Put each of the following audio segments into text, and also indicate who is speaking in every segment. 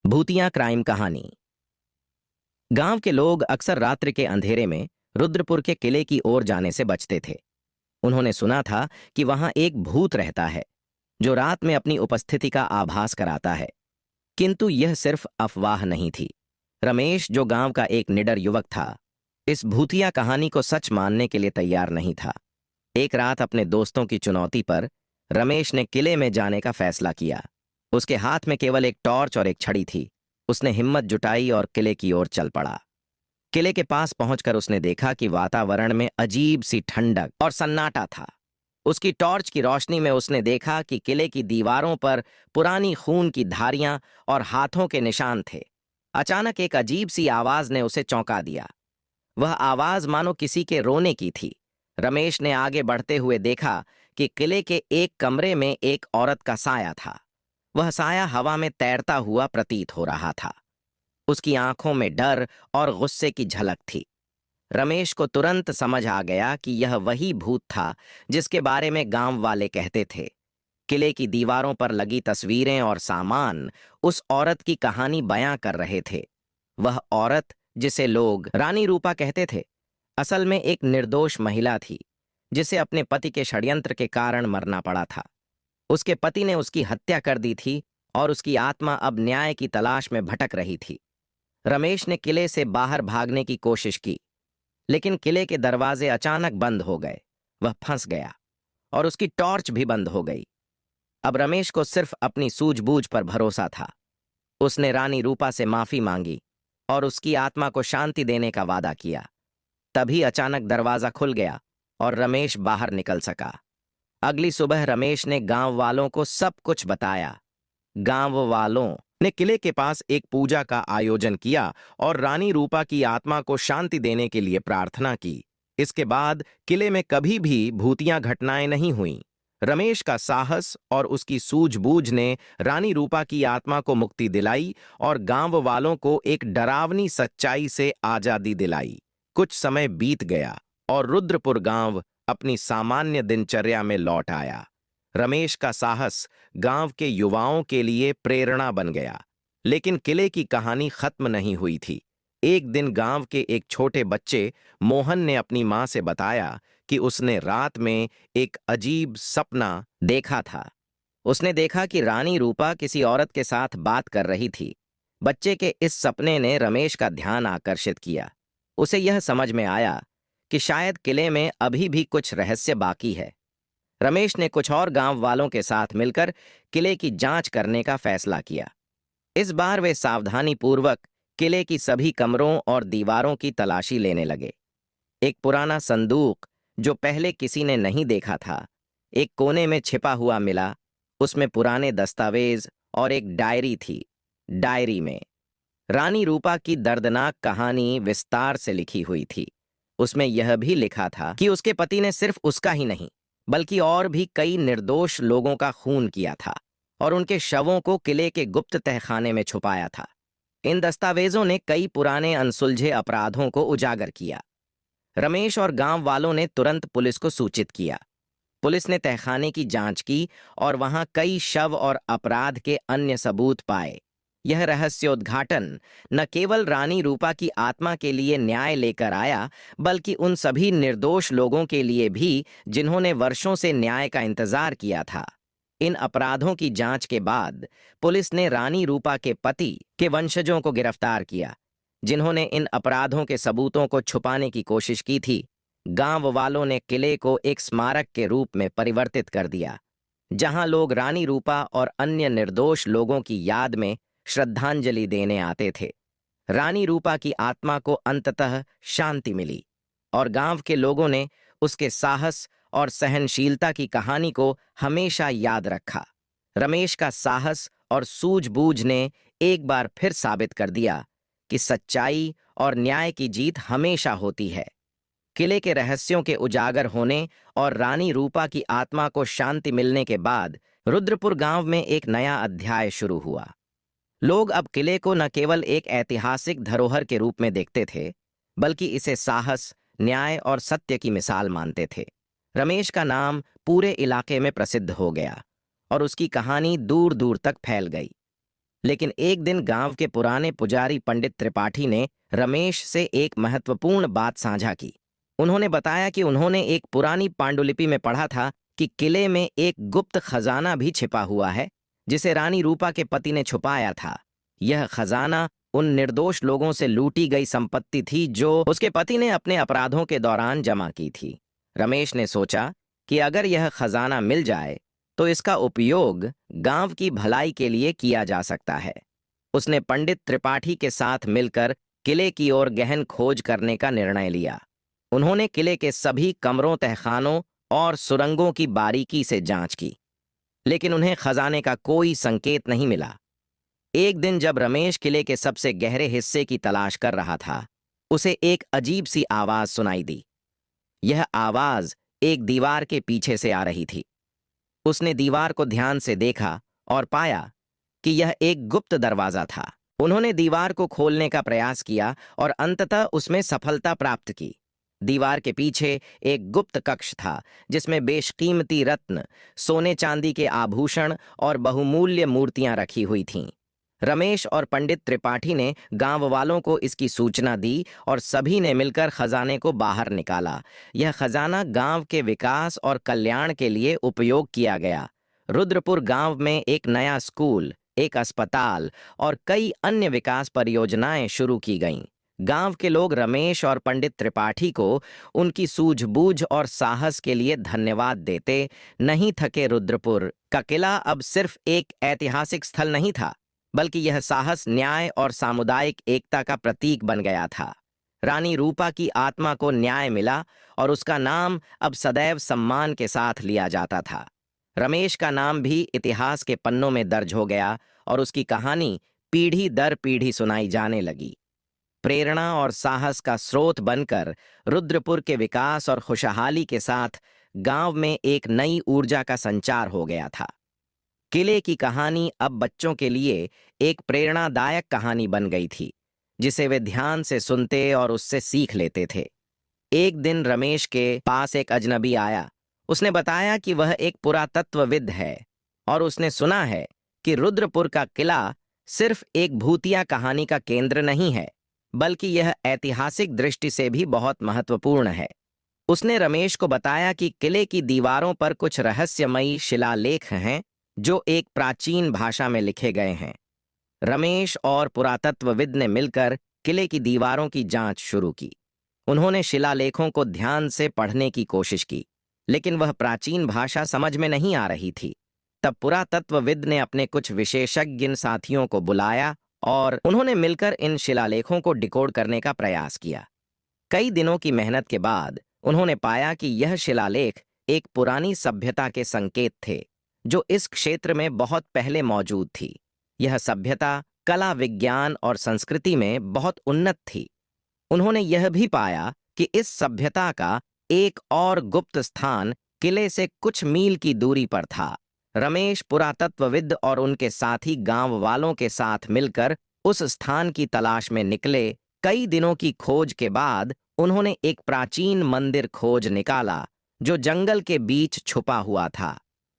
Speaker 1: भूतिया क्राइम कहानी। गांव के लोग अक्सर रात्रि के अंधेरे में रुद्रपुर के किले की ओर जाने से बचते थे। उन्होंने सुना था कि वहां एक भूत रहता है जो रात में अपनी उपस्थिति का आभास कराता है। किंतु यह सिर्फ अफवाह नहीं थी। रमेश, जो गांव का एक निडर युवक था, इस भूतिया कहानी को सच मानने के लिए तैयार नहीं था। एक रात अपने दोस्तों की चुनौती पर रमेश ने किले में जाने का फैसला किया। उसके हाथ में केवल एक टॉर्च और एक छड़ी थी। उसने हिम्मत जुटाई और किले की ओर चल पड़ा। किले के पास पहुंचकर उसने देखा कि वातावरण में अजीब सी ठंडक और सन्नाटा था। उसकी टॉर्च की रोशनी में उसने देखा कि किले की दीवारों पर पुरानी खून की धारियां और हाथों के निशान थे। अचानक एक अजीब सी आवाज ने उसे चौंका दिया। वह आवाज मानो किसी के रोने की थी। रमेश ने आगे बढ़ते हुए देखा कि किले के एक कमरे में एक औरत का साया था। वह साया हवा में तैरता हुआ प्रतीत हो रहा था। उसकी आंखों में डर और गुस्से की झलक थी। रमेश को तुरंत समझ आ गया कि यह वही भूत था जिसके बारे में गांव वाले कहते थे। किले की दीवारों पर लगी तस्वीरें और सामान उस औरत की कहानी बयां कर रहे थे। वह औरत, जिसे लोग रानी रूपा कहते थे, असल में एक निर्दोष महिला थी जिसे अपने पति के षड्यंत्र के कारण मरना पड़ा था। उसके पति ने उसकी हत्या कर दी थी और उसकी आत्मा अब न्याय की तलाश में भटक रही थी। रमेश ने किले से बाहर भागने की कोशिश की, लेकिन किले के दरवाजे अचानक बंद हो गए। वह फंस गया और उसकी टॉर्च भी बंद हो गई। अब रमेश को सिर्फ अपनी सूझबूझ पर भरोसा था। उसने रानी रूपा से माफी मांगी और उसकी आत्मा को शांति देने का वादा किया। तभी अचानक दरवाजा खुल गया और रमेश बाहर निकल सका। अगली सुबह रमेश ने गांव वालों को सब कुछ बताया। गांव वालों ने किले के पास एक पूजा का आयोजन किया और रानी रूपा की आत्मा को शांति देने के लिए प्रार्थना की। इसके बाद किले में कभी भी भूतियां घटनाएं नहीं हुईं। रमेश का साहस और उसकी सूझबूझ ने रानी रूपा की आत्मा को मुक्ति दिलाई और गांव वालों को एक डरावनी सच्चाई से आजादी दिलाई। कुछ समय बीत गया और रुद्रपुर गांव अपनी सामान्य दिनचर्या में लौट आया। रमेश का साहस गांव के युवाओं के लिए प्रेरणा बन गया। लेकिन किले की कहानी खत्म नहीं हुई थी। एक दिन गांव के एक छोटे बच्चे मोहन ने अपनी मां से बताया कि उसने रात में एक अजीब सपना देखा था। उसने देखा कि रानी रूपा किसी औरत के साथ बात कर रही थी। बच्चे के इस सपने ने रमेश का ध्यान आकर्षित किया। उसे यह समझ में आया कि शायद किले में अभी भी कुछ रहस्य बाकी है। रमेश ने कुछ और गांव वालों के साथ मिलकर किले की जांच करने का फैसला किया। इस बार वे सावधानीपूर्वक किले की सभी कमरों और दीवारों की तलाशी लेने लगे। एक पुराना संदूक, जो पहले किसी ने नहीं देखा था, एक कोने में छिपा हुआ मिला। उसमें पुराने दस्तावेज और एक डायरी थी। डायरी में रानी रूपा की दर्दनाक कहानी विस्तार से लिखी हुई थी। उसमें यह भी लिखा था कि उसके पति ने सिर्फ उसका ही नहीं, बल्कि और भी कई निर्दोष लोगों का खून किया था और उनके शवों को किले के गुप्त तहखाने में छुपाया था। इन दस्तावेजों ने कई पुराने अनसुलझे अपराधों को उजागर किया। रमेश और गांव वालों ने तुरंत पुलिस को सूचित किया। पुलिस ने तहखाने की जांच की और वहां कई शव और अपराध के अन्य सबूत पाए। यह रहस्योद्घाटन न केवल रानी रूपा की आत्मा के लिए न्याय लेकर आया, बल्कि उन सभी निर्दोष लोगों के लिए भी जिन्होंने वर्षों से न्याय का इंतजार किया था। इन अपराधों की जांच के बाद पुलिस ने रानी रूपा के पति के वंशजों को गिरफ्तार किया, जिन्होंने इन अपराधों के सबूतों को छुपाने की कोशिश की थी। गांव वालों ने किले को एक स्मारक के रूप में परिवर्तित कर दिया, जहां लोग रानी रूपा और अन्य निर्दोष लोगों की याद में श्रद्धांजलि देने आते थे। रानी रूपा की आत्मा को अंततः शांति मिली और गांव के लोगों ने उसके साहस और सहनशीलता की कहानी को हमेशा याद रखा। रमेश का साहस और सूझबूझ ने एक बार फिर साबित कर दिया कि सच्चाई और न्याय की जीत हमेशा होती है। किले के रहस्यों के उजागर होने और रानी रूपा की आत्मा को शांति मिलने के बाद रुद्रपुर गांव में एक नया अध्याय शुरू हुआ। लोग अब किले को न केवल एक ऐतिहासिक धरोहर के रूप में देखते थे, बल्कि इसे साहस, न्याय और सत्य की मिसाल मानते थे। रमेश का नाम पूरे इलाके में प्रसिद्ध हो गया और उसकी कहानी दूर दूर तक फैल गई। लेकिन एक दिन गांव के पुराने पुजारी पंडित त्रिपाठी ने रमेश से एक महत्वपूर्ण बात साझा की। उन्होंने बताया कि उन्होंने एक पुरानी पांडुलिपि में पढ़ा था कि किले में एक गुप्त खजाना भी छिपा हुआ है, जिसे रानी रूपा के पति ने छुपाया था। यह खजाना उन निर्दोष लोगों से लूटी गई संपत्ति थी जो उसके पति ने अपने अपराधों के दौरान जमा की थी। रमेश ने सोचा कि अगर यह खजाना मिल जाए तो इसका उपयोग गांव की भलाई के लिए किया जा सकता है। उसने पंडित त्रिपाठी के साथ मिलकर किले की ओर गहन खोज करने का निर्णय लिया। उन्होंने किले के सभी कमरों, तहखानों और सुरंगों की बारीकी से जांच की, लेकिन उन्हें खजाने का कोई संकेत नहीं मिला। एक दिन जब रमेश किले के सबसे गहरे हिस्से की तलाश कर रहा था, उसे एक अजीब सी आवाज सुनाई दी। यह आवाज एक दीवार के पीछे से आ रही थी। उसने दीवार को ध्यान से देखा और पाया कि यह एक गुप्त दरवाजा था। उन्होंने दीवार को खोलने का प्रयास किया और अंततः उसमें सफलता प्राप्त की। दीवार के पीछे एक गुप्त कक्ष था, जिसमें बेशकीमती रत्न, सोने चांदी के आभूषण और बहुमूल्य मूर्तियां रखी हुई थीं। रमेश और पंडित त्रिपाठी ने गांव वालों को इसकी सूचना दी और सभी ने मिलकर खजाने को बाहर निकाला। यह खजाना गांव के विकास और कल्याण के लिए उपयोग किया गया। रुद्रपुर गांव में एक नया स्कूल, एक अस्पताल और कई अन्य विकास परियोजनाएं शुरू की गईं। गांव के लोग रमेश और पंडित त्रिपाठी को उनकी सूझबूझ और साहस के लिए धन्यवाद देते नहीं थके। रुद्रपुर का किला अब सिर्फ एक ऐतिहासिक स्थल नहीं था, बल्कि यह साहस, न्याय और सामुदायिक एकता का प्रतीक बन गया था। रानी रूपा की आत्मा को न्याय मिला और उसका नाम अब सदैव सम्मान के साथ लिया जाता था। रमेश का नाम भी इतिहास के पन्नों में दर्ज हो गया और उसकी कहानी पीढ़ी दर पीढ़ी सुनाई जाने लगी। प्रेरणा और साहस का स्रोत बनकर रुद्रपुर के विकास और खुशहाली के साथ गांव में एक नई ऊर्जा का संचार हो गया था। किले की कहानी अब बच्चों के लिए एक प्रेरणादायक कहानी बन गई थी, जिसे वे ध्यान से सुनते और उससे सीख लेते थे। एक दिन रमेश के पास एक अजनबी आया। उसने बताया कि वह एक पुरातत्वविद है और उसने सुना है कि रुद्रपुर का किला सिर्फ एक भूतिया कहानी का केंद्र नहीं है, बल्कि यह ऐतिहासिक दृष्टि से भी बहुत महत्वपूर्ण है। उसने रमेश को बताया कि किले की दीवारों पर कुछ रहस्यमयी शिलालेख हैं जो एक प्राचीन भाषा में लिखे गए हैं। रमेश और पुरातत्वविद ने मिलकर किले की दीवारों की जांच शुरू की। उन्होंने शिलालेखों को ध्यान से पढ़ने की कोशिश की, लेकिन वह प्राचीन भाषा समझ में नहीं आ रही थी। तब पुरातत्वविद ने अपने कुछ विशेषज्ञ साथियों को बुलाया और उन्होंने मिलकर इन शिलालेखों को डिकोड करने का प्रयास किया। कई दिनों की मेहनत के बाद उन्होंने पाया कि यह शिलालेख एक पुरानी सभ्यता के संकेत थे, जो इस क्षेत्र में बहुत पहले मौजूद थी। यह सभ्यता कला, विज्ञान और संस्कृति में बहुत उन्नत थी। उन्होंने यह भी पाया कि इस सभ्यता का एक और गुप्त स्थान किले से कुछ मील की दूरी पर था। रमेश, पुरातत्वविद और उनके साथी गांव वालों के साथ मिलकर उस स्थान की तलाश में निकले। कई दिनों की खोज के बाद उन्होंने एक प्राचीन मंदिर खोज निकाला, जो जंगल के बीच छुपा हुआ था।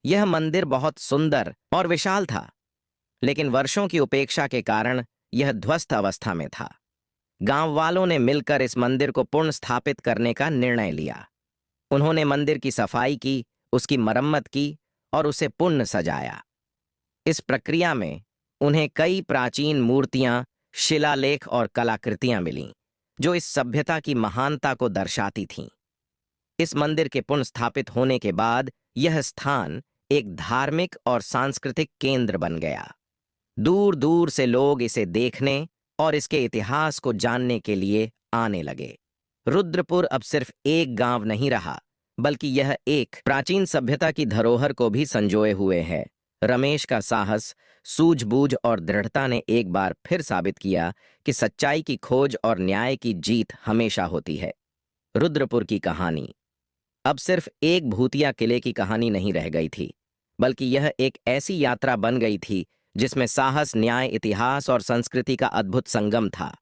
Speaker 1: यह मंदिर बहुत सुंदर और विशाल था, लेकिन वर्षों की उपेक्षा के कारण यह ध्वस्त अवस्था में था। गांव वालों ने मिलकर इस मंदिर को पुनः स्थापित करने का निर्णय लिया। उन्होंने मंदिर की सफाई की, उसकी मरम्मत की और उसे पुनः सजाया। इस प्रक्रिया में उन्हें कई प्राचीन मूर्तियां, शिलालेख और कलाकृतियां मिलीं, जो इस सभ्यता की महानता को दर्शाती थीं। इस मंदिर के पुनः स्थापित होने के बाद यह स्थान एक धार्मिक और सांस्कृतिक केंद्र बन गया। दूर दूर से लोग इसे देखने और इसके इतिहास को जानने के लिए आने लगे। रुद्रपुर अब सिर्फ एक गांव नहीं रहा, बल्कि यह एक प्राचीन सभ्यता की धरोहर को भी संजोए हुए है। रमेश का साहस, सूझबूझ और दृढ़ता ने एक बार फिर साबित किया कि सच्चाई की खोज और न्याय की जीत हमेशा होती है। रुद्रपुर की कहानी अब सिर्फ एक भूतिया किले की कहानी नहीं रह गई थी, बल्कि यह एक ऐसी यात्रा बन गई थी जिसमें साहस, न्याय, इतिहास और संस्कृति का अद्भुत संगम था।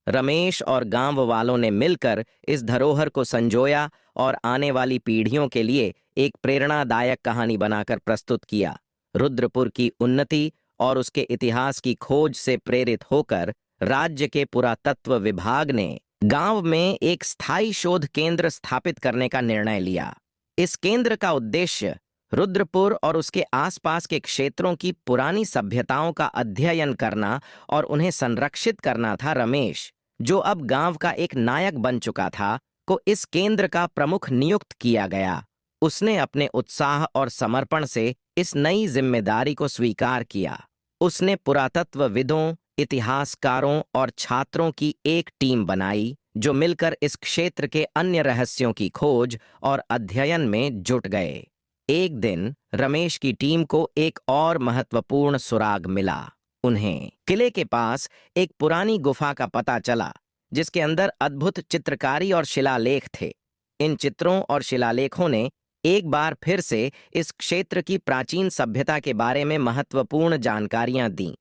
Speaker 1: रमेश और गांव वालों ने मिलकर इस धरोहर को संजोया और आने वाली पीढ़ियों के लिए एक प्रेरणादायक कहानी बनाकर प्रस्तुत किया। रुद्रपुर की उन्नति और उसके इतिहास की खोज से प्रेरित होकर राज्य के पुरातत्व विभाग ने गांव में एक स्थायी शोध केंद्र स्थापित करने का निर्णय लिया। इस केंद्र का उद्देश्य रुद्रपुर और उसके आसपास के क्षेत्रों की पुरानी सभ्यताओं का अध्ययन करना और उन्हें संरक्षित करना था। रमेश, जो अब गांव का एक नायक बन चुका था, को इस केंद्र का प्रमुख नियुक्त किया गया। उसने अपने उत्साह और समर्पण से इस नई जिम्मेदारी को स्वीकार किया। उसने पुरातत्वविदों, इतिहासकारों और छात्रों की एक टीम बनाई जो मिलकर इस क्षेत्र के अन्य रहस्यों की खोज और अध्ययन में जुट गए। एक दिन रमेश की टीम को एक और महत्वपूर्ण सुराग मिला। उन्हें किले के पास एक पुरानी गुफा का पता चला जिसके अंदर अद्भुत चित्रकारी और शिलालेख थे। इन चित्रों और शिलालेखों ने एक बार फिर से इस क्षेत्र की प्राचीन सभ्यता के बारे में महत्वपूर्ण जानकारियां दीं।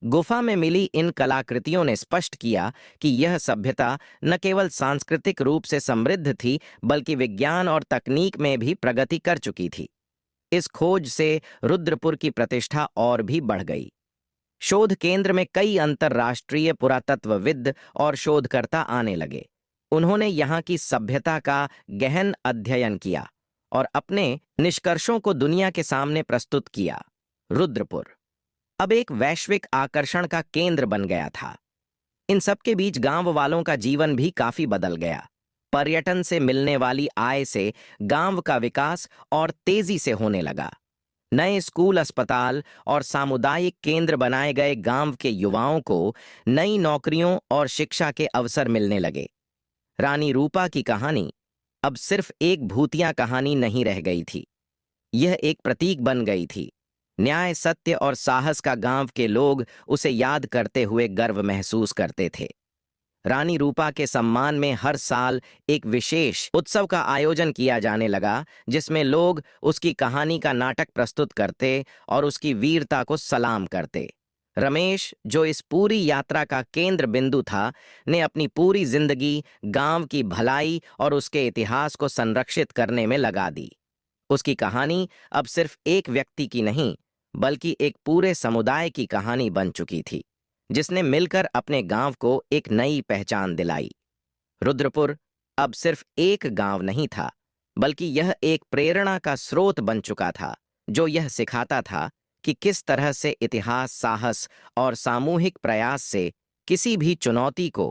Speaker 1: गुफा में मिली इन कलाकृतियों ने स्पष्ट किया कि यह सभ्यता न केवल सांस्कृतिक रूप से समृद्ध थी, बल्कि विज्ञान और तकनीक में भी प्रगति कर चुकी थी। इस खोज से रुद्रपुर की प्रतिष्ठा और भी बढ़ गई। शोध केंद्र में कई अंतर्राष्ट्रीय पुरातत्वविद और शोधकर्ता आने लगे। उन्होंने यहाँ की सभ्यता का गहन अध्ययन किया और अपने निष्कर्षों को दुनिया के सामने प्रस्तुत किया। रुद्रपुर अब एक वैश्विक आकर्षण का केंद्र बन गया था। इन सबके बीच गांव वालों का जीवन भी काफी बदल गया। पर्यटन से मिलने वाली आय से गांव का विकास और तेजी से होने लगा। नए स्कूल, अस्पताल और सामुदायिक केंद्र बनाए गए। गांव के युवाओं को नई नौकरियों और शिक्षा के अवसर मिलने लगे। रानी रूपा की कहानी अब सिर्फ एक भूतिया कहानी नहीं रह गई थी, यह एक प्रतीक बन गई थी। न्याय, सत्य और साहस का गांव के लोग उसे याद करते हुए गर्व महसूस करते थे। रानी रूपा के सम्मान में हर साल एक विशेष उत्सव का आयोजन किया जाने लगा, जिसमें लोग उसकी कहानी का नाटक प्रस्तुत करते और उसकी वीरता को सलाम करते। रमेश, जो इस पूरी यात्रा का केंद्र बिंदु था, ने अपनी पूरी जिंदगी गांव की भलाई और उसके इतिहास को संरक्षित करने में लगा दी। उसकी कहानी अब सिर्फ एक व्यक्ति की नहीं, बल्कि एक पूरे समुदाय की कहानी बन चुकी थी, जिसने मिलकर अपने गांव को एक नई पहचान दिलाई। रुद्रपुर अब सिर्फ एक गांव नहीं था, बल्कि यह एक प्रेरणा का स्रोत बन चुका था, जो यह सिखाता था कि किस तरह से इतिहास, साहस और सामूहिक प्रयास से किसी भी चुनौती को